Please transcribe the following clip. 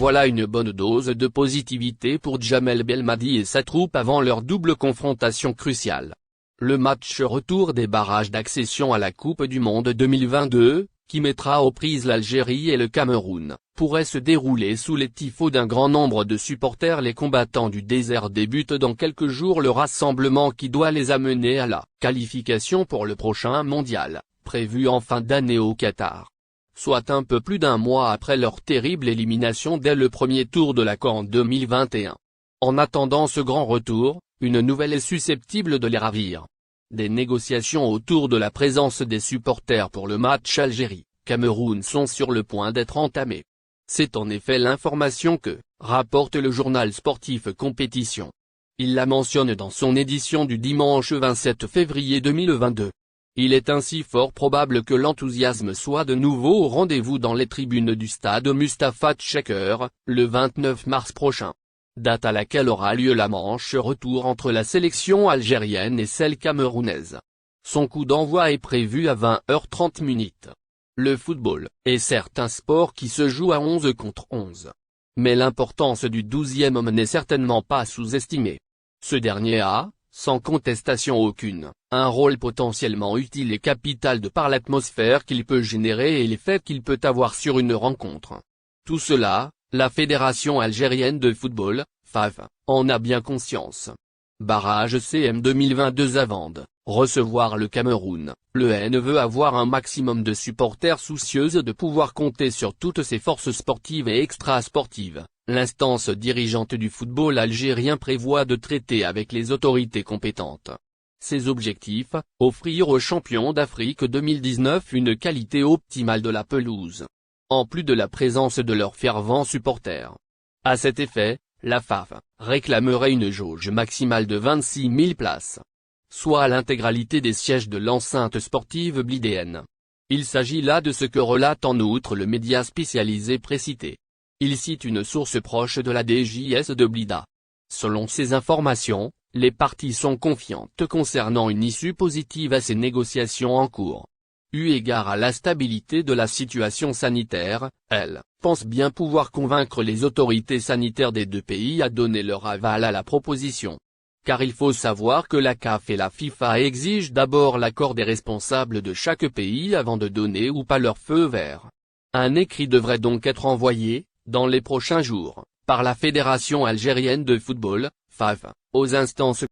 voilà une bonne dose de positivité pour Djamel Belmadi et sa troupe avant leur double confrontation cruciale. Le match retour des barrages d'accession à la Coupe du Monde 2022, qui mettra aux prises l'Algérie et le Cameroun, pourrait se dérouler sous les tifos d'un grand nombre de supporters. Les combattants du désert débutent dans quelques jours le rassemblement qui doit les amener à la qualification pour le prochain mondial, prévu en fin d'année au Qatar. Soit un peu plus d'un mois après leur terrible élimination dès le premier tour de la CAN 2021. En attendant ce grand retour, une nouvelle est susceptible de les ravir. Des négociations autour de la présence des supporters pour le match Algérie-Cameroun sont sur le point d'être entamées. C'est en effet l'information que rapporte le journal sportif Compétition. Il la mentionne dans son édition du dimanche 27 février 2022. Il est ainsi fort probable que l'enthousiasme soit de nouveau au rendez-vous dans les tribunes du stade Mustapha Tchaker, le 29 mars prochain. Date à laquelle aura lieu la manche retour entre la sélection algérienne et celle camerounaise. Son coup d'envoi est prévu à 20h30. Le football est certes un sport qui se joue à 11 contre 11. Mais l'importance du 12e homme n'est certainement pas sous-estimée. Ce dernier a, sans contestation aucune, un rôle potentiellement utile et capital de par l'atmosphère qu'il peut générer et l'effet qu'il peut avoir sur une rencontre. Tout cela, la Fédération algérienne de football, FAF, en a bien conscience. Barrage CM 2022 avant de recevoir le Cameroun, le N veut avoir un maximum de supporters soucieuses de pouvoir compter sur toutes ses forces sportives et extra-sportives. L'instance dirigeante du football algérien prévoit de traiter avec les autorités compétentes. Ses objectifs, offrir aux champions d'Afrique 2019 une qualité optimale de la pelouse, en plus de la présence de leurs fervents supporters. À cet effet, la FAF réclamerait une jauge maximale de 26 000 places, soit l'intégralité des sièges de l'enceinte sportive blidéenne. Il s'agit là de ce que relate en outre le média spécialisé précité. Il cite une source proche de la DJS de Blida. Selon ces informations, les parties sont confiantes concernant une issue positive à ces négociations en cours. Eu égard à la stabilité de la situation sanitaire, elles pensent bien pouvoir convaincre les autorités sanitaires des deux pays à donner leur aval à la proposition. Car il faut savoir que la CAF et la FIFA exigent d'abord l'accord des responsables de chaque pays avant de donner ou pas leur feu vert. Un écrit devrait donc être envoyé, dans les prochains jours, par la Fédération algérienne de football, FAF, aux instances